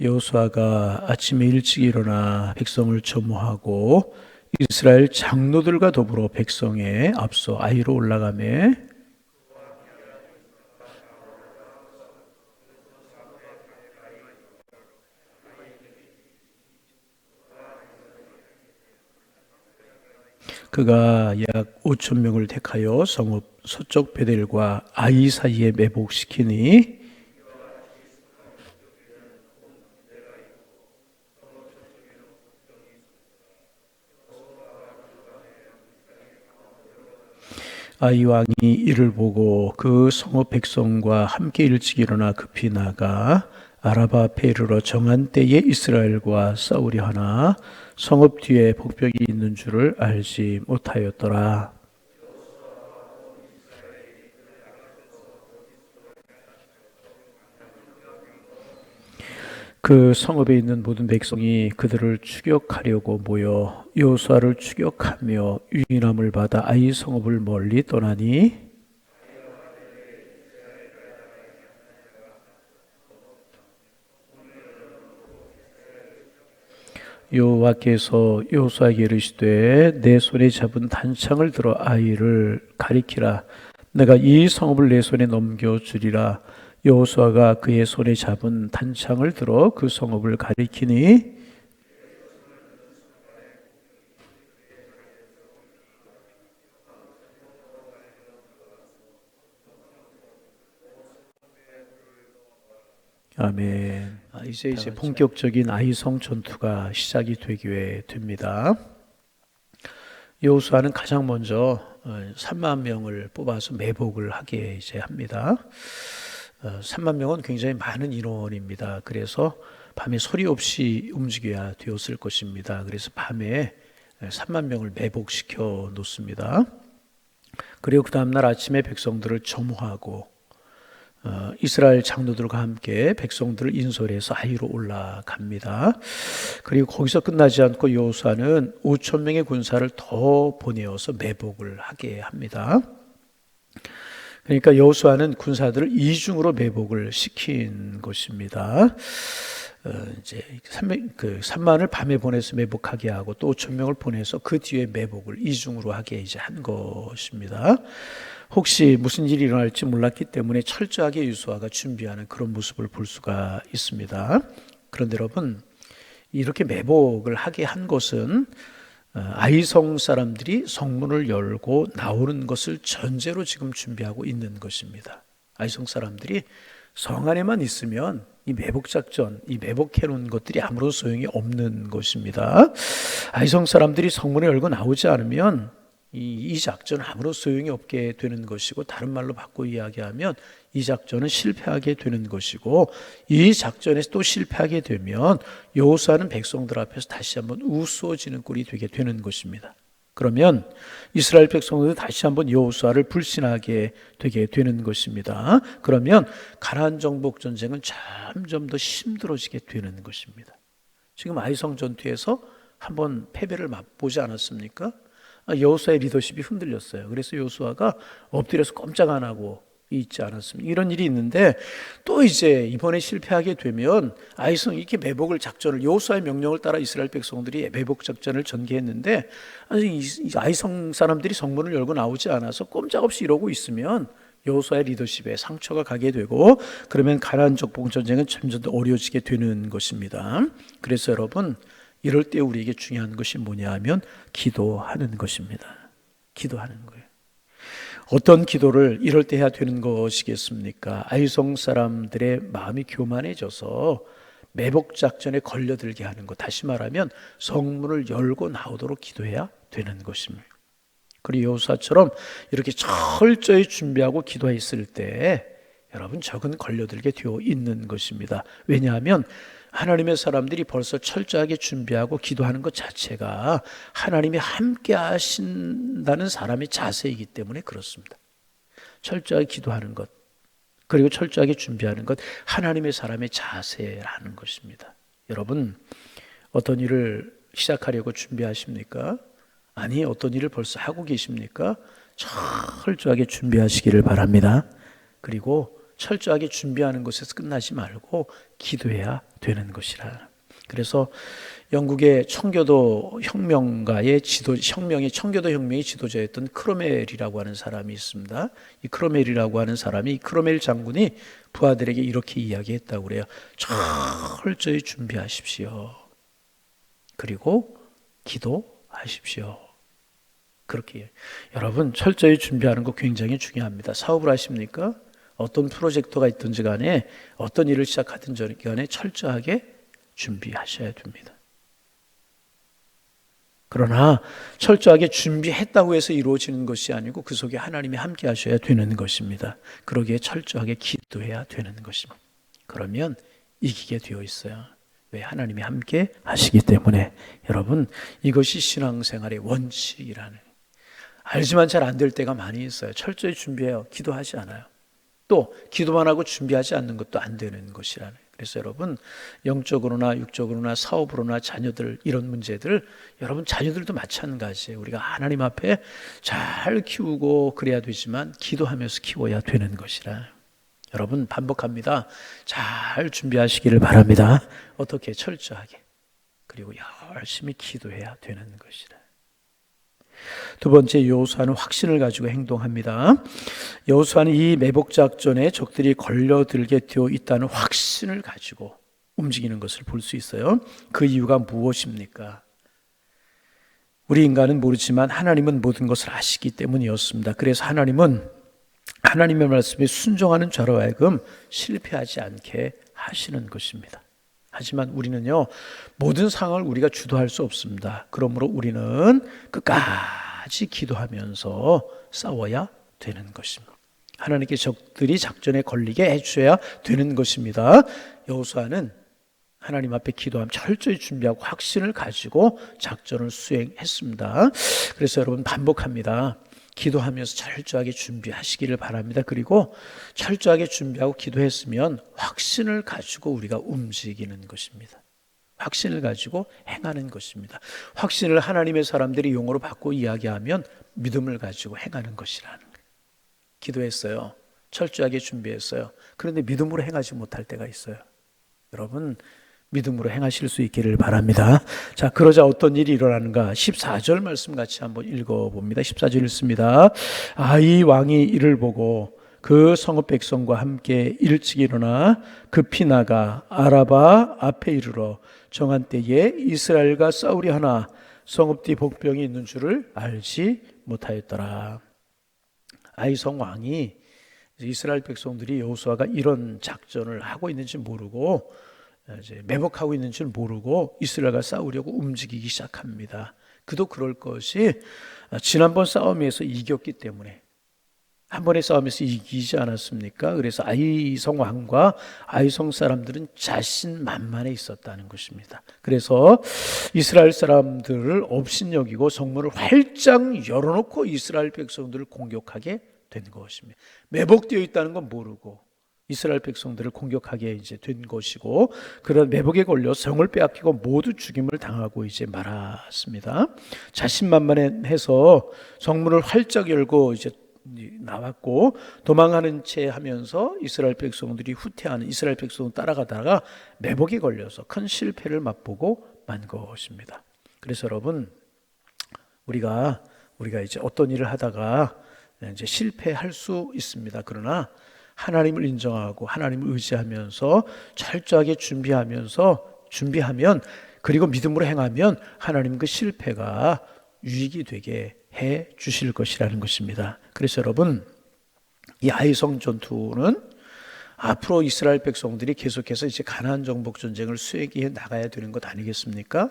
여호수아가 아침에 일찍 일어나 백성을 점호하고 이스라엘 장로들과 더불어 백성에 앞서 아이로 올라가매 그가 약 5천 명을 택하여 성읍 서쪽 베델과 아이 사이에 매복시키니 아이 왕이 이를 보고 그 성읍 백성과 함께 일찍 일어나 급히 나가 아라바 앞에 이르러 정한 때에 이스라엘과 싸우려 하나 성읍 뒤에 복벽이 있는 줄을 알지 못하였더라. 그 성읍에 있는 모든 백성이 그들을 추격하려고 모여 여호수아를 추격하며 유인함을 받아 아이 성읍을 멀리 떠나니 여호와께서 여호수아에게 이르시되 내 손에 잡은 단창을 들어 아이를 가리키라. 내가 이 성읍을 내 손에 넘겨주리라. 여호수아가 그의 손에 잡은 단창을 들어 그 성읍을 가리키니 아멘. 이제 본격적인 아이성 전투가 시작이 되게 됩니다. 여호수아는 가장 먼저 3만 명을 뽑아서 매복을 하게 이제 합니다. 3만 명은 굉장히 많은 인원입니다. 그래서 밤에 소리 없이 움직여야 되었을 것입니다. 그래서 밤에 3만 명을 매복시켜 놓습니다. 그리고 그 다음날 아침에 백성들을 점호하고 이스라엘 장로들과 함께 백성들을 인솔해서 아이로 올라갑니다. 그리고 거기서 끝나지 않고 여호수아는 5천 명의 군사를 더 보내어서 매복을 하게 합니다. 그러니까 여호수아는 군사들을 이중으로 매복을 시킨 것입니다. 이제 3만을 밤에 보내서 매복하게 하고 또 5천 명을 보내서 그 뒤에 매복을 이중으로 하게 이제 한 것입니다. 혹시 무슨 일이 일어날지 몰랐기 때문에 철저하게 여호수아가 준비하는 그런 모습을 볼 수가 있습니다. 그런데 여러분, 이렇게 매복을 하게 한 것은 아이성 사람들이 성문을 열고 나오는 것을 전제로 지금 준비하고 있는 것입니다. 아이성 사람들이 성 안에만 있으면 이 매복 작전, 이 매복해 놓은 것들이 아무런 소용이 없는 것입니다. 아이성 사람들이 성문을 열고 나오지 않으면 이 작전은 아무런 소용이 없게 되는 것이고, 다른 말로 바꿔 이야기하면 이 작전은 실패하게 되는 것이고, 이 작전에서 또 실패하게 되면 여호수아는 백성들 앞에서 다시 한번 우스워지는 꼴이 되게 되는 것입니다. 그러면 이스라엘 백성들은 다시 한번 여호수아를 불신하게 되게 되는 것입니다. 그러면 가나안 정복 전쟁은 점점 더 힘들어지게 되는 것입니다. 지금 아이성 전투에서 한번 패배를 맛보지 않았습니까? 여호수아의 리더십이 흔들렸어요. 그래서 여호수아가 엎드려서 꼼짝 안 하고 있지 않았습니까? 이런 일이 있는데 또 이제 이번에 실패하게 되면 아이성 이렇게 매복을 작전을 여호수아의 명령을 따라 이스라엘 백성들이 매복 작전을 전개했는데 아이성 사람들이 성문을 열고 나오지 않아서 꼼짝없이 이러고 있으면 여호수아의 리더십에 상처가 가게 되고, 그러면 가나안 정복 전쟁은 점점 더 어려워지게 되는 것입니다. 그래서 여러분, 이럴 때 우리에게 중요한 것이 뭐냐 하면 기도하는 것입니다. 기도하는 거예요. 어떤 기도를 이럴 때 해야 되는 것이겠습니까? 아이성 사람들의 마음이 교만해져서 매복 작전에 걸려들게 하는 것, 다시 말하면 성문을 열고 나오도록 기도해야 되는 것입니다. 그리고 여호수아처럼 이렇게 철저히 준비하고 기도했을 때 여러분, 적은 걸려들게 되어 있는 것입니다. 왜냐하면 하나님의 사람들이 벌써 철저하게 준비하고 기도하는 것 자체가 하나님이 함께 하신다는 사람의 자세이기 때문에 그렇습니다. 철저하게 기도하는 것, 그리고 철저하게 준비하는 것, 하나님의 사람의 자세라는 것입니다. 여러분, 어떤 일을 시작하려고 준비하십니까? 아니, 어떤 일을 벌써 하고 계십니까? 철저하게 준비하시기를 바랍니다. 그리고 철저하게 준비하는 것에서 끝나지 말고 기도해야 되는 것이라. 그래서 영국의 청교도 혁명가의 청교도 혁명의 지도자였던 크로멜이라고 하는 사람이 있습니다. 이 크로멜이라고 하는 사람이, 크로멜 장군이 부하들에게 이렇게 이야기했다고 그래요. 철저히 준비하십시오. 그리고 기도하십시오. 그렇게. 여러분, 철저히 준비하는 거 굉장히 중요합니다. 사업을 하십니까? 어떤 프로젝트가 있든지 간에, 어떤 일을 시작하든지 간에 철저하게 준비하셔야 됩니다. 그러나 철저하게 준비했다고 해서 이루어지는 것이 아니고 그 속에 하나님이 함께 하셔야 되는 것입니다. 그러기에 철저하게 기도해야 되는 것입니다. 그러면 이기게 되어 있어요. 왜? 하나님이 함께 하시기 때문에. 여러분, 이것이 신앙생활의 원칙이라는, 알지만 잘 안 될 때가 많이 있어요. 철저히 준비해요. 기도하지 않아요. 또 기도만 하고 준비하지 않는 것도 안 되는 것이라는. 그래서 여러분, 영적으로나 육적으로나 사업으로나 자녀들, 이런 문제들, 여러분 자녀들도 마찬가지예요. 우리가 하나님 앞에 잘 키우고 그래야 되지만 기도하면서 키워야 되는 것이라. 여러분, 반복합니다. 잘 준비하시기를 바랍니다. 어떻게? 철저하게. 그리고 열심히 기도해야 되는 것이라. 두 번째, 여호수아는 확신을 가지고 행동합니다. 여호수아는 이 매복 작전에 적들이 걸려들게 되어 있다는 확신을 가지고 움직이는 것을 볼 수 있어요. 그 이유가 무엇입니까? 우리 인간은 모르지만 하나님은 모든 것을 아시기 때문이었습니다. 그래서 하나님은 하나님의 말씀에 순종하는 자로 하여금 실패하지 않게 하시는 것입니다. 하지만 우리는요, 모든 상황을 우리가 주도할 수 없습니다. 그러므로 우리는 끝까지 기도하면서 싸워야 되는 것입니다. 하나님께 적들이 작전에 걸리게 해주셔야 되는 것입니다. 여호수아는 하나님 앞에 기도하며 철저히 준비하고 확신을 가지고 작전을 수행했습니다. 그래서 여러분, 반복합니다. 기도하면서 철저하게 준비하시기를 바랍니다. 그리고 철저하게 준비하고 기도했으면 확신을 가지고 우리가 움직이는 것입니다. 확신을 가지고 행하는 것입니다. 확신을 하나님의 사람들이 용어로 바꿔 이야기하면 믿음을 가지고 행하는 것이라는 거예요. 기도했어요. 철저하게 준비했어요. 그런데 믿음으로 행하지 못할 때가 있어요. 여러분, 믿음으로 행하실 수 있기를 바랍니다. 자, 그러자 어떤 일이 일어나는가? 14절 말씀 같이 한번 읽어봅니다. 14절 읽습니다. 아이 왕이 이를 보고 그 성읍 백성과 함께 일찍 일어나 급히 나가 아라바 앞에 이르러 정한 때에 이스라엘과 싸우려 하나 성읍 뒤 복병이 있는 줄을 알지 못하였더라. 아이성 왕이, 이스라엘 백성들이 여호수아가 이런 작전을 하고 있는지 모르고 이제 매복하고 있는 줄 모르고 이스라엘과 싸우려고 움직이기 시작합니다. 그도 그럴 것이, 지난번 싸움에서 이겼기 때문에, 한 번의 싸움에서 이기지 않았습니까? 그래서 아이성 왕과 아이성 사람들은 자신만만해 있었다는 것입니다. 그래서 이스라엘 사람들을 업신여기고 성문을 활짝 열어놓고 이스라엘 백성들을 공격하게 된 것입니다. 매복되어 있다는 건 모르고 이스라엘 백성들을 공격하게 이제 된 것이고, 그런 매복에 걸려 성을 빼앗기고 모두 죽임을 당하고 이제 말았습니다. 자신만만해서 성문을 활짝 열고 이제 나왔고 도망하는 채 하면서 이스라엘 백성들이 후퇴하는, 이스라엘 백성을 따라가다가 매복에 걸려서 큰 실패를 맛보고 만 것입니다. 그래서 여러분, 우리가 이제 어떤 일을 하다가 이제 실패할 수 있습니다. 그러나 하나님을 인정하고 하나님을 의지하면서 철저하게 준비하면 그리고 믿음으로 행하면 하나님 그 실패가 유익이 되게 해 주실 것이라는 것입니다. 그래서 여러분, 이 아이성 전투는 앞으로 이스라엘 백성들이 계속해서 이제 가나안 정복 전쟁을 수행해 나가야 되는 것 아니겠습니까?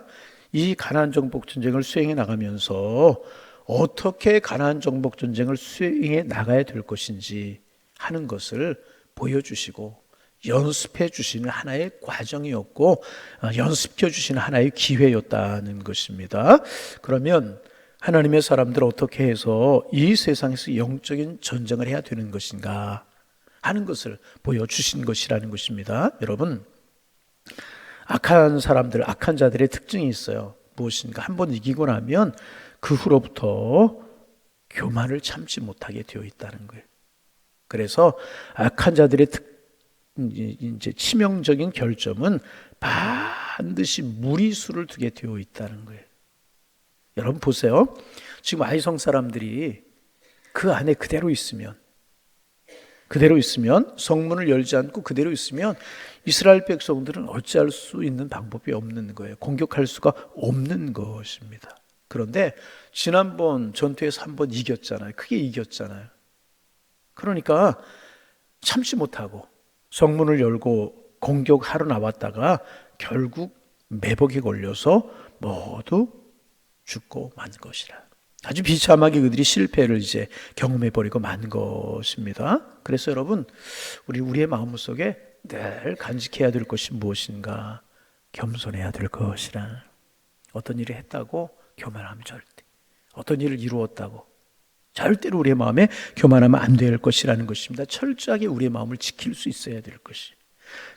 이 가나안 정복 전쟁을 수행해 나가면서 어떻게 가나안 정복 전쟁을 수행해 나가야 될 것인지 하는 것을 보여주시고 연습해 주시는 하나의 과정이었고, 연습해 주시는 하나의 기회였다는 것입니다. 그러면 하나님의 사람들 어떻게 해서 이 세상에서 영적인 전쟁을 해야 되는 것인가 하는 것을 보여주신 것이라는 것입니다. 여러분, 악한 사람들, 악한 자들의 특징이 있어요. 무엇인가? 한번 이기고 나면 그 후로부터 교만을 참지 못하게 되어 있다는 거예요. 그래서 악한 자들의 이제 치명적인 결점은 반드시 무리수를 두게 되어 있다는 거예요. 여러분 보세요. 지금 아이성 사람들이 그 안에 그대로 있으면 성문을 열지 않고 그대로 있으면 이스라엘 백성들은 어찌할 수 있는 방법이 없는 거예요. 공격할 수가 없는 것입니다. 그런데 지난번 전투에서 한번 이겼잖아요. 크게 이겼잖아요. 그러니까 참지 못하고 성문을 열고 공격하러 나왔다가 결국 매복에 걸려서 모두 죽고 만 것이라. 아주 비참하게 그들이 실패를 이제 경험해버리고 만 것입니다. 그래서 여러분, 우리의 마음속에 늘 간직해야 될 것이 무엇인가? 겸손해야 될 것이라. 어떤 일을 했다고 교만하면 절대, 어떤 일을 이루었다고 절대로 우리의 마음에 교만하면 안 될 것이라는 것입니다. 철저하게 우리의 마음을 지킬 수 있어야 될 것이.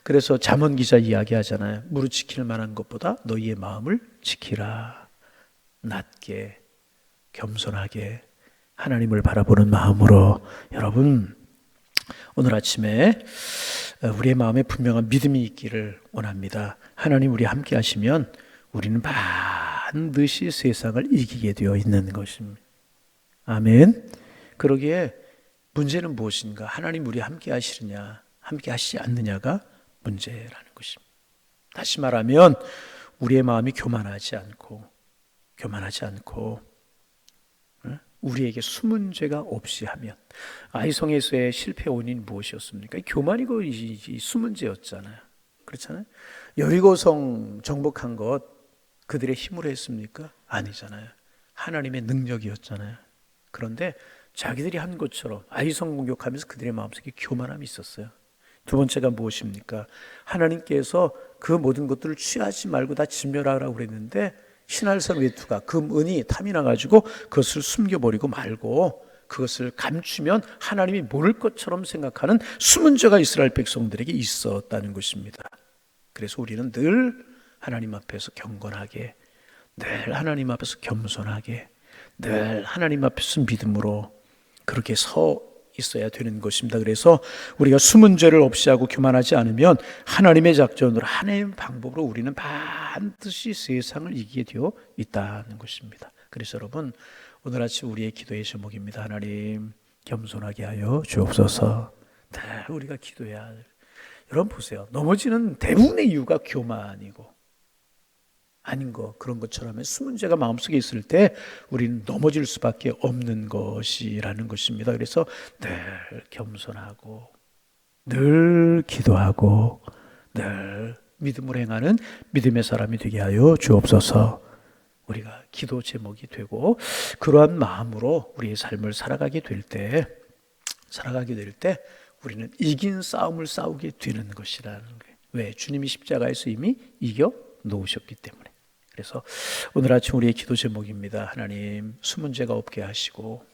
그래서 잠언 기자 이야기하잖아요. 무릇 지킬 만한 것보다 너희의 마음을 지키라. 낮게, 겸손하게 하나님을 바라보는 마음으로. 여러분, 오늘 아침에 우리의 마음에 분명한 믿음이 있기를 원합니다. 하나님 우리 함께 하시면 우리는 반드시 세상을 이기게 되어 있는 것입니다. 아멘. 그러기에 문제는 무엇인가? 하나님 우리 함께 하시느냐, 함께 하시지 않느냐가 문제라는 것입니다. 다시 말하면 우리의 마음이 교만하지 않고 우리에게 숨은 죄가 없이 하면. 아이성에서의 실패 원인이 무엇이었습니까? 교만이고 이 숨은 죄였잖아요. 그렇잖아요. 여리고성 정복한 것 그들의 힘으로 했습니까? 아니잖아요. 하나님의 능력이었잖아요. 그런데 자기들이 한 것처럼 아이성 공격하면서 그들의 마음속에 교만함이 있었어요. 두 번째가 무엇입니까? 하나님께서 그 모든 것들을 취하지 말고 다 진멸하라고 그랬는데 신할산 외투가 금, 은이 탐이 나가지고 그것을 숨겨버리고 말고 그것을 감추면 하나님이 모를 것처럼 생각하는 숨은 죄가 이스라엘 백성들에게 있었다는 것입니다. 그래서 우리는 늘 하나님 앞에서 경건하게, 늘 하나님 앞에서 겸손하게, 늘 하나님 앞에서 믿음으로 그렇게 서 있어야 되는 것입니다. 그래서 우리가 숨은 죄를 없이 하고 교만하지 않으면 하나님의 작전으로, 하나님의 방법으로 우리는 반드시 세상을 이기게 되어 있다는 것입니다. 그래서 여러분, 오늘 아침 우리의 기도의 제목입니다. 하나님 겸손하게 하여 주옵소서. 우리가 기도해야 할. 여러분 보세요. 넘어지는 대부분의 이유가 교만이고 아닌 거, 그런 것처럼 숨은 죄가 마음속에 있을 때 우리는 넘어질 수밖에 없는 것이라는 것입니다. 그래서 늘 겸손하고 늘 기도하고 늘 믿음으로 행하는 믿음의 사람이 되게 하여 주옵소서. 우리가 기도 제목이 되고 그러한 마음으로 우리의 삶을 살아가게 될 때 우리는 이긴 싸움을 싸우게 되는 것이라는 거예요. 왜? 주님이 십자가에서 이미 이겨 놓으셨기 때문에. 그래서 오늘 아침 우리의 기도 제목입니다. 하나님 숨은 죄가 없게 하시고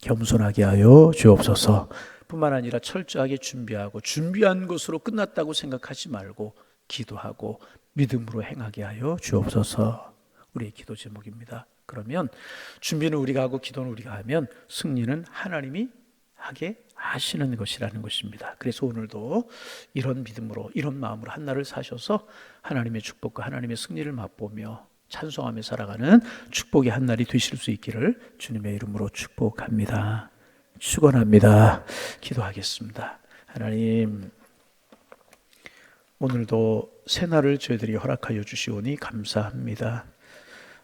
겸손하게 하여 주옵소서. 뿐만 아니라 철저하게 준비하고 준비한 것으로 끝났다고 생각하지 말고 기도하고 믿음으로 행하게 하여 주옵소서. 우리의 기도 제목입니다. 그러면 준비는 우리가 하고 기도는 우리가 하면 승리는 하나님이 하게 하시는 것이라는 것입니다. 그래서 오늘도 이런 믿음으로, 이런 마음으로 한 날을 사셔서 하나님의 축복과 하나님의 승리를 맛보며 찬송하며 살아가는 축복의 한 날이 되실 수 있기를 주님의 이름으로 축복합니다. 축원합니다. 기도하겠습니다. 하나님, 오늘도 새 날을 저희들이 허락하여 주시오니 감사합니다.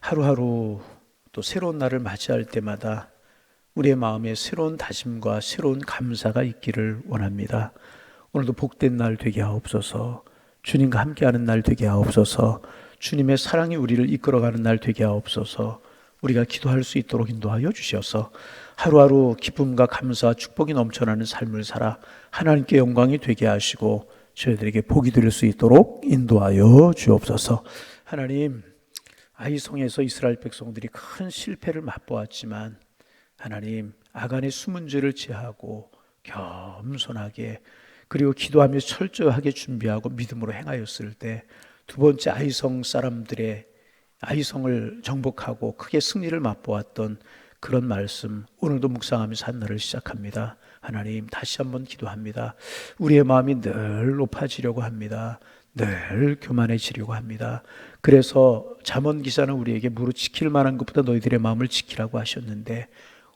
하루하루 또 새로운 날을 맞이할 때마다 우리의 마음에 새로운 다짐과 새로운 감사가 있기를 원합니다. 오늘도 복된 날 되게 하옵소서. 주님과 함께하는 날 되게 하옵소서. 주님의 사랑이 우리를 이끌어가는 날 되게 하옵소서. 우리가 기도할 수 있도록 인도하여 주셔서 하루하루 기쁨과 감사와 축복이 넘쳐나는 삶을 살아 하나님께 영광이 되게 하시고 저희들에게 복이 될 수 있도록 인도하여 주옵소서. 하나님, 아이성에서 이스라엘 백성들이 큰 실패를 맛보았지만 하나님, 아간의 숨은 죄를 제하고 겸손하게 그리고 기도하며 철저하게 준비하고 믿음으로 행하였을 때 두 번째 아이성 사람들의 아이성을 정복하고 크게 승리를 맛보았던 그런 말씀 오늘도 묵상하면서 한 날을 시작합니다. 하나님, 다시 한번 기도합니다. 우리의 마음이 늘 높아지려고 합니다. 늘 교만해지려고 합니다. 그래서 잠언 기자는 우리에게 무릇 지킬 만한 것보다 너희들의 마음을 지키라고 하셨는데,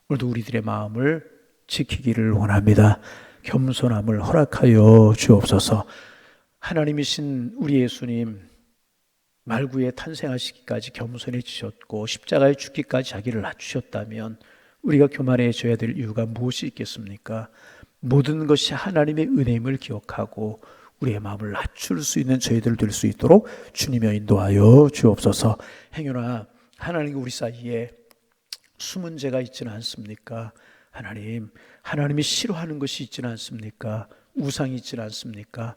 오늘도 우리들의 마음을 지키기를 원합니다. 겸손함을 허락하여 주옵소서. 하나님이신 우리 예수님, 말구에 탄생하시기까지 겸손해지셨고 십자가에 죽기까지 자기를 낮추셨다면 우리가 교만해져야 될 이유가 무엇이 있겠습니까? 모든 것이 하나님의 은혜임을 기억하고 우리의 마음을 낮출 수 있는 저희들 될 수 있도록 주님여 인도하여 주옵소서. 행여나 하나님과 우리 사이에 숨은 죄가 있지는 않습니까? 하나님이 싫어하는 것이 있지는 않습니까? 우상이 있지는 않습니까?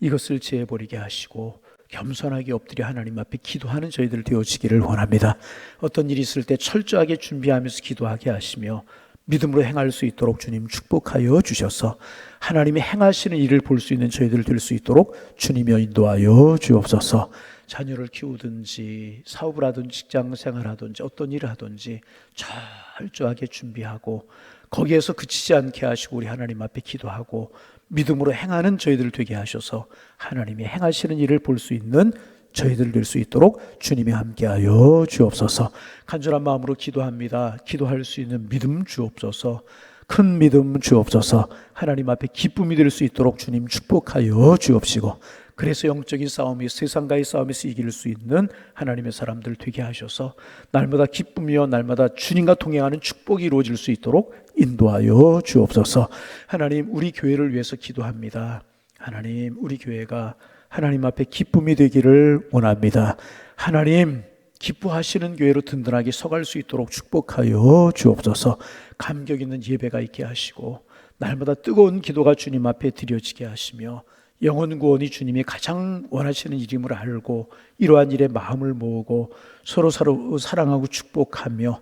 이것을 제해버리게 하시고 겸손하게 엎드려 하나님 앞에 기도하는 저희들 되어지기를 원합니다. 어떤 일이 있을 때 철저하게 준비하면서 기도하게 하시며 믿음으로 행할 수 있도록 주님 축복하여 주셔서 하나님이 행하시는 일을 볼 수 있는 저희들 될 수 있도록 주님여 인도하여 주옵소서. 자녀를 키우든지 사업을 하든지 직장생활 하든지 어떤 일을 하든지 철저하게 준비하고 거기에서 그치지 않게 하시고 우리 하나님 앞에 기도하고 믿음으로 행하는 저희들 되게 하셔서 하나님이 행하시는 일을 볼 수 있는 저희들 될 수 있도록 주님이 함께하여 주옵소서. 간절한 마음으로 기도합니다. 기도할 수 있는 믿음 주옵소서. 큰 믿음 주옵소서. 하나님 앞에 기쁨이 될 수 있도록 주님 축복하여 주옵시고, 그래서 영적인 싸움이 세상과의 싸움에서 이길 수 있는 하나님의 사람들 되게 하셔서 날마다 기쁨이요 날마다 주님과 동행하는 축복이 이루어질 수 있도록 인도하여 주옵소서. 하나님, 우리 교회를 위해서 기도합니다. 하나님, 우리 교회가 하나님 앞에 기쁨이 되기를 원합니다. 하나님, 기뻐하시는 교회로 든든하게 서갈 수 있도록 축복하여 주옵소서. 감격 있는 예배가 있게 하시고 날마다 뜨거운 기도가 주님 앞에 드려지게 하시며 영혼 구원이 주님이 가장 원하시는 일임을 알고 이러한 일에 마음을 모으고 서로 사랑하고 축복하며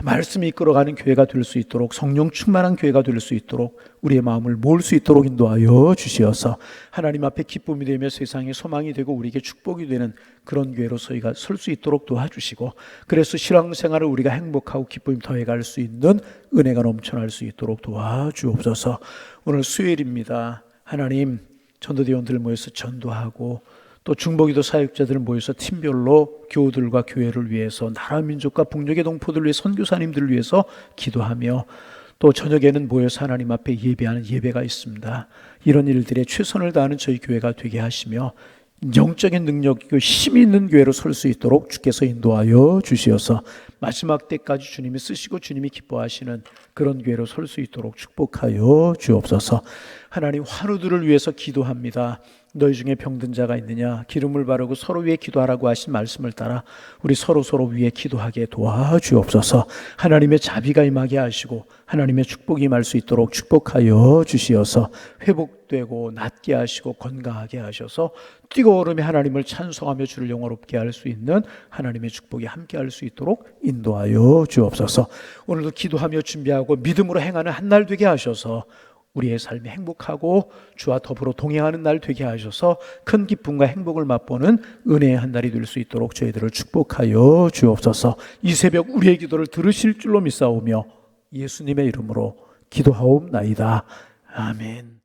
말씀이 이끌어가는 교회가 될 수 있도록, 성령 충만한 교회가 될 수 있도록 우리의 마음을 모을 수 있도록 인도하여 주시어서 하나님 앞에 기쁨이 되며 세상에 소망이 되고 우리에게 축복이 되는 그런 교회로 저희가 설 수 있도록 도와주시고, 그래서 신앙생활을 우리가 행복하고 기쁨이 더해갈 수 있는 은혜가 넘쳐날 수 있도록 도와주옵소서. 오늘 수요일입니다. 하나님, 전도대원들 모여서 전도하고 또 중보기도 사역자들 모여서 팀별로 교우들과 교회를 위해서, 나라 민족과 북녘의 동포들을 위해 선교사님들을 위해서 기도하며 또 저녁에는 모여서 하나님 앞에 예배하는 예배가 있습니다. 이런 일들에 최선을 다하는 저희 교회가 되게 하시며 영적인 능력이고 힘이 있는 교회로 설 수 있도록 주께서 인도하여 주시어서 마지막 때까지 주님이 쓰시고 주님이 기뻐하시는 그런 교회로 설 수 있도록 축복하여 주옵소서. 하나님, 환우들을 위해서 기도합니다. 너희 중에 병든 자가 있느냐? 기름을 바르고 서로 위해 기도하라고 하신 말씀을 따라 우리 서로 위해 기도하게 도와주옵소서. 하나님의 자비가 임하게 하시고 하나님의 축복이 임할 수 있도록 축복하여 주시어서 회복되고 낫게 하시고 건강하게 하셔서 뜨거운 하나님을 찬송하며 주를 영화롭게 할 수 있는 하나님의 축복이 함께 할 수 있도록 인도하여 주옵소서. 오늘도 기도하며 준비하고 믿음으로 행하는 한 날 되게 하셔서 우리의 삶이 행복하고 주와 더불어 동행하는 날 되게 하셔서 큰 기쁨과 행복을 맛보는 은혜의 한 날이 될 수 있도록 저희들을 축복하여 주옵소서. 이 새벽 우리의 기도를 들으실 줄로 믿사오며 예수님의 이름으로 기도하옵나이다. 아멘.